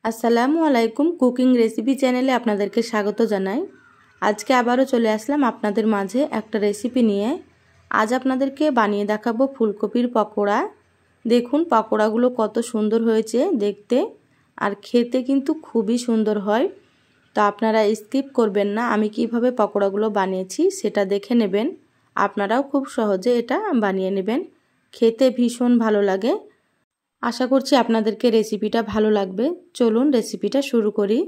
আসসালামু আলাইকুম cooking recipe চ্যানেলে আপনাদেরকে স্বাগত জানাই। আজকে আবারও চলে আসলাম আপনাদের মাঝে একটা রেসিপি নিয়ে। আজ আপনাদেরকে বানিয়ে দেখাবো ফুলকপির পকোড়া। দেখুন পকোড়াগুলো কত সুন্দর হয়েছে দেখতে, আর খেতে কিন্তু খুবই সুন্দর হয়। তো আপনারা স্কিপ করবেন না, আমি কিভাবে পকোড়াগুলো বানিয়েছি সেটা দেখে নেবেন। আপনারাও খুব সহজে এটা বানিয়ে নেবেন, খেতে ভীষণ ভালো লাগে। আশা করছি আপনাদেরকে রেসিপিটা ভালো লাগবে। চলুন রেসিপিটা শুরু করি।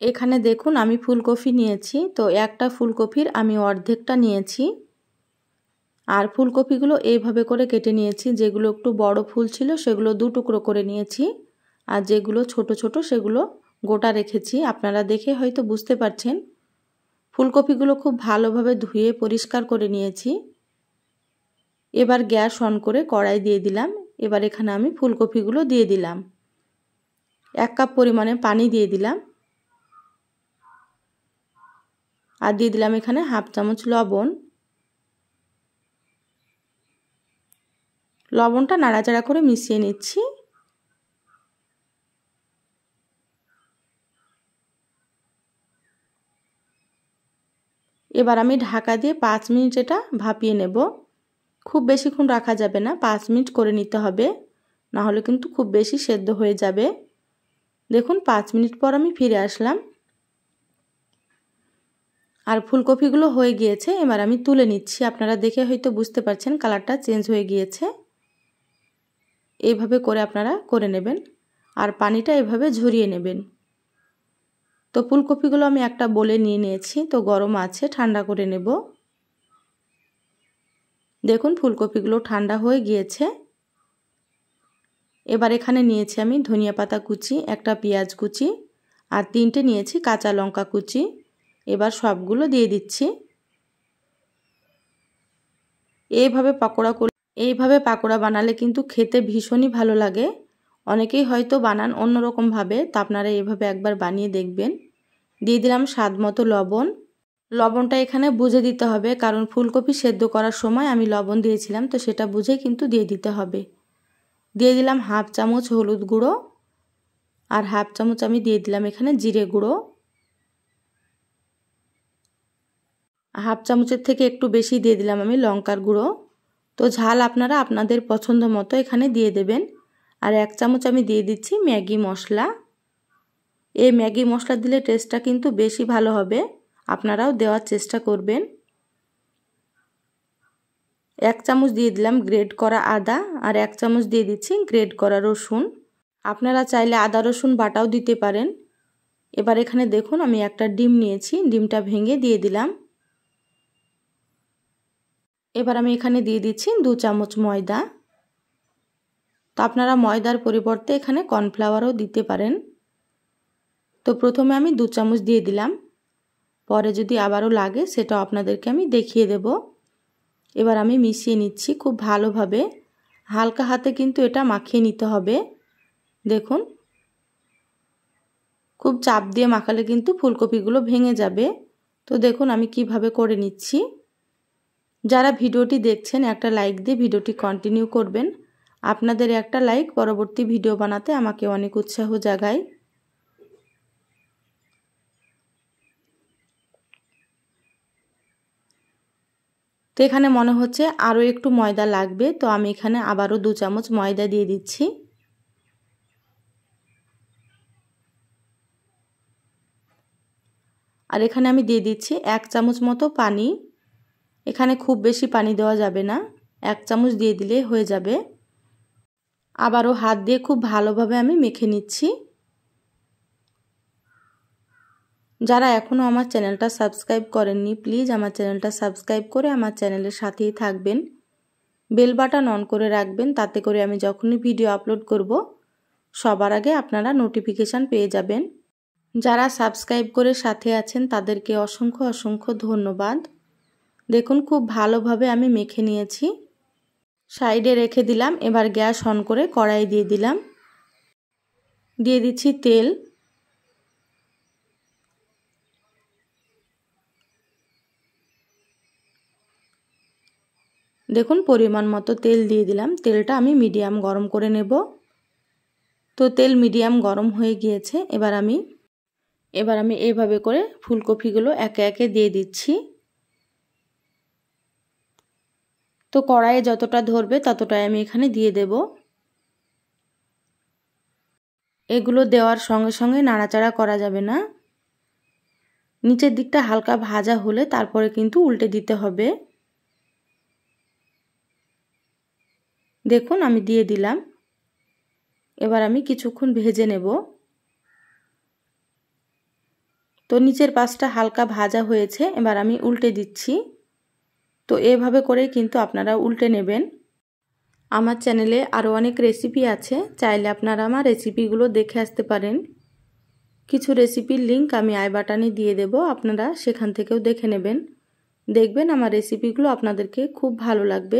এখানে দেখুন আমি ফুলকপি নিয়েছি, তো একটা ফুলকপির আমি অর্ধেকটা নিয়েছি। আর ফুলকপিগুলো এইভাবে করে কেটে নিয়েছি। যেগুলো একটু বড় ফুল ছিল সেগুলো দু টুকরো করে নিয়েছি, আর যেগুলো ছোট ছোট সেগুলো গোটা রেখেছি। আপনারা দেখে হয়তো বুঝতে পারছেন। ফুলকপিগুলো খুব ভালোভাবে ধুয়ে পরিষ্কার করে নিয়েছি। এবার গ্যাস অন করে কড়াই দিয়ে দিলাম। এবার এখানে আমি ফুলকপিগুলো দিয়ে দিলাম। 1 কাপ পরিমাণে পানি দিয়ে দিলাম, আর দিয়ে দিলাম এখানে হাফ চামচ লবণ। লবণটা নাড়াচাড়া করে মিশিয়ে নিচ্ছি। এবার আমি ঢাকা দিয়ে 5 মিনিট এটা ভাপিয়ে নেব। খুব বেশিক্ষণ রাখা যাবে না, 5 মিনিট করে নিতে হবে, না হলে কিন্তু খুব বেশি সেদ্ধ হয়ে যাবে। দেখুন 5 মিনিট পর আমি ফিরে আসলাম, আর ফুলকপিগুলো হয়ে গিয়েছে। এবার আমি তুলে নিচ্ছি। আপনারা দেখে হয়তো বুঝতে পারছেন কালারটা চেঞ্জ হয়ে গিয়েছে। এইভাবে করে আপনারা করে নেবেন, আর পানিটা এভাবে ঝরিয়ে নেবেন। তো ফুলকপিগুলো আমি একটা বোলে নিয়ে নিয়েছি, তো গরম আছে, ঠান্ডা করে নেব। দেখুন ফুলকপিগুলো ঠান্ডা হয়ে গিয়েছে। এবার এখানে নিয়েছি আমি ধনিয়া পাতা কুচি, একটা পেঁয়াজ কুচি, আর 3টে নিয়েছি কাঁচা লঙ্কা কুচি। এবার সবগুলো দিয়ে দিচ্ছি। এইভাবে পাকোড়া বানালে কিন্তু খেতে ভীষণই ভালো লাগে। অনেকেই হয়তো বানান অন্যরকমভাবে, তো আপনারা এইভাবে একবার বানিয়ে দেখবেন। দিয়ে দিলাম স্বাদ মতো লবণ। লবণটা এখানে বুঝে দিতে হবে, কারণ ফুলকপি সেদ্ধ করার সময় আমি লবণ দিয়েছিলাম, তো সেটা বুঝে কিন্তু দিয়ে দিতে হবে। দিয়ে দিলাম হাফ চামচ হলুদ গুঁড়ো, আর হাফ চামচ আমি দিয়ে দিলাম এখানে জিরে গুঁড়ো। হাফ চামচের থেকে একটু বেশি দিয়ে দিলাম আমি লঙ্কার গুঁড়ো। তো ঝাল আপনারা আপনাদের পছন্দ মতো এখানে দিয়ে দেবেন। আর 1 চামচ আমি দিয়ে দিচ্ছি ম্যাগি মশলা। এই ম্যাগি মশলা দিলে টেস্টটা কিন্তু বেশি ভালো হবে, আপনারাও দেওয়ার চেষ্টা করবেন। 1 চামচ দিয়ে দিলাম গ্রেট করা আদা, আর 1 চামচ দিয়ে দিচ্ছি গ্রেট করা রসুন। আপনারা চাইলে আদা রসুন বাটাও দিতে পারেন। এবার এখানে দেখুন আমি একটা ডিম নিয়েছি, ডিমটা ভেঙে দিয়ে দিলাম। এবার আমি এখানে দিয়ে দিচ্ছি 2 চামচ ময়দা। তো আপনারা ময়দার পরিবর্তে এখানে কর্নফ্লাওয়ারও দিতে পারেন। তো প্রথমে আমি 2 চামচ দিয়ে দিলাম, পরে যদি আবারও লাগে সেটাও আপনাদেরকে আমি দেখিয়ে দেব। এবার আমি মিশিয়ে নিচ্ছি খুব ভালোভাবে। হালকা হাতে কিন্তু এটা মাখিয়ে নিতে হবে। দেখুন খুব চাপ দিয়ে মাখালে কিন্তু ফুলকপিগুলো ভেঙে যাবে। তো দেখুন আমি কিভাবে করে নিচ্ছি। যারা ভিডিওটি দেখছেন একটা লাইক দিয়ে ভিডিওটি কন্টিনিউ করবেন। আপনাদের একটা লাইক পরবর্তী ভিডিও বানাতে আমাকে অনেক উৎসাহ জাগায়। তো এখানে মনে হচ্ছে আরও একটু ময়দা লাগবে, তো আমি এখানে আবারও 2 চামচ ময়দা দিয়ে দিচ্ছি। আর এখানে আমি দিয়ে দিচ্ছি 1 চামচ মতো পানি। এখানে খুব বেশি পানি দেওয়া যাবে না, 1 চামচ দিয়ে দিলে হয়ে যাবে। আবারও হাত দিয়ে খুব ভালোভাবে আমি মেখে নিচ্ছি। যারা এখনও আমার চ্যানেলটা সাবস্ক্রাইব করেননি প্লিজ আমার চ্যানেলটা সাবস্ক্রাইব করে আমার চ্যানেলের সাথেই থাকবেন। বেল বাটন অন করে রাখবেন, তাতে করে আমি যখনই ভিডিও আপলোড করব সবার আগে আপনারা নোটিফিকেশান পেয়ে যাবেন। যারা সাবস্ক্রাইব করে সাথে আছেন তাদেরকে অসংখ্য অসংখ্য ধন্যবাদ। দেখুন খুব ভালোভাবে আমি মেখে নিয়েছি, সাইডে রেখে দিলাম। এবার গ্যাস অন করে কড়াই দিয়ে দিলাম, দিয়ে দিচ্ছি তেল। দেখুন পরিমাণ মতো তেল দিয়ে দিলাম। তেলটা আমি মিডিয়াম গরম করে নেব। তো তেল মিডিয়াম গরম হয়ে গিয়েছে। এবার আমি এইভাবে করে ফুলকপিগুলো একে একে দিয়ে দিচ্ছি। তো কড়াইয়ে যতটা ধরবে ততটাই আমি এখানে দিয়ে দেব। এগুলো দেওয়ার সঙ্গে সঙ্গে নাড়াচাড়া করা যাবে না। নিচের দিকটা হালকা ভাজা হলে তারপরে কিন্তু উল্টে দিতে হবে। দেখুন আমি দিয়ে দিলাম। এবার আমি কিছুক্ষণ ভেজে নেব। তো নিচের পাশটা হালকা ভাজা হয়েছে, এবার আমি উল্টে দিচ্ছি। তো এভাবে করেই কিন্তু আপনারা উল্টে নেবেন। আমার চ্যানেলে আরও অনেক রেসিপি আছে, চাইলে আপনারা আমার রেসিপিগুলো দেখে আসতে পারেন। কিছু রেসিপির লিংক আমি আই বাটনে দিয়ে দেব, আপনারা সেখান থেকেও দেখে নেবেন। দেখবেন আমার রেসিপিগুলো আপনাদেরকে খুব ভালো লাগবে।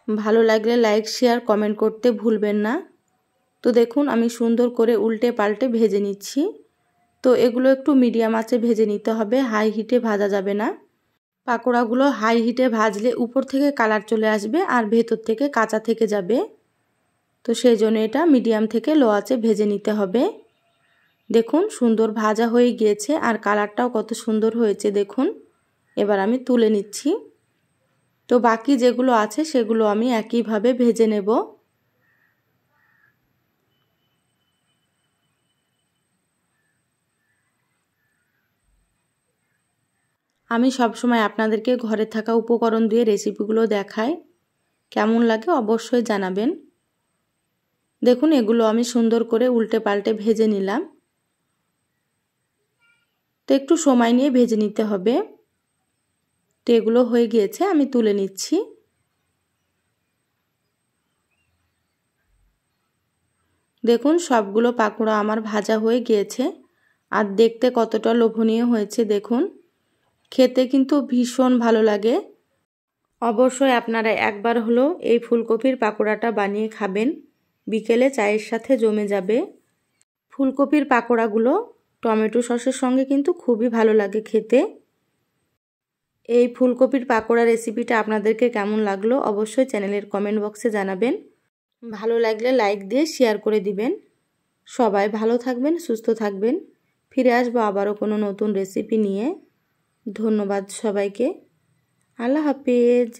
ভালো লাগলে লাইক শেয়ার কমেন্ট করতে ভুলবেন না। তো দেখুন আমি সুন্দর করে উল্টে পাল্টে ভেজে নিচ্ছি। তো এগুলো একটু মিডিয়াম আঁচে ভেজে নিতে হবে, হাই হিটে ভাজা যাবে না। পাকোড়াগুলো হাই হিটে ভাজলে উপর থেকে কালার চলে আসবে আর ভেতর থেকে কাঁচা থেকে যাবে। তো সেই জন্য এটা মিডিয়াম থেকে লো আঁচে ভেজে নিতে হবে। দেখুন সুন্দর ভাজা হয়ে গিয়েছে আর কালারটাও কত সুন্দর হয়েছে দেখুন। এবার আমি তুলে নিচ্ছি। তো বাকি যেগুলো আছে সেগুলো আমি একইভাবে ভেজে নেব। আমি সবসময় আপনাদেরকে ঘরে থাকা উপকরণ দিয়ে রেসিপিগুলো দেখাই, কেমন লাগে অবশ্যই জানাবেন। দেখুন এগুলো আমি সুন্দর করে উল্টে পাল্টে ভেজে নিলাম। তো একটু সময় নিয়ে ভেজে নিতে হবে। তো এগুলো হয়ে গিয়েছে, আমি তুলে নিচ্ছি। দেখুন সবগুলো পাকোড়া আমার ভাজা হয়ে গিয়েছে আর দেখতে কতটা লোভনীয় হয়েছে দেখুন। খেতে কিন্তু ভীষণ ভালো লাগে। অবশ্যই আপনারা একবার হলো এই ফুলকপির পাকোড়াটা বানিয়ে খাবেন, বিকেলে চায়ের সাথে জমে যাবে। ফুলকপির পাকোড়াগুলো টমেটো সসের সঙ্গে কিন্তু খুবই ভালো লাগে খেতে। এই ফুলকপির পাকোড়া রেসিপিটা আপনাদেরকে কেমন লাগলো অবশ্যই চ্যানেলের কমেন্ট বক্সে জানাবেন। ভালো লাগলে লাইক দিয়ে শেয়ার করে দিবেন। সবাই ভালো থাকবেন, সুস্থ থাকবেন। ফিরে আসবো আবারও কোনো নতুন রেসিপি নিয়ে। ধন্যবাদ সবাইকে। আল্লাহ হাফেজ।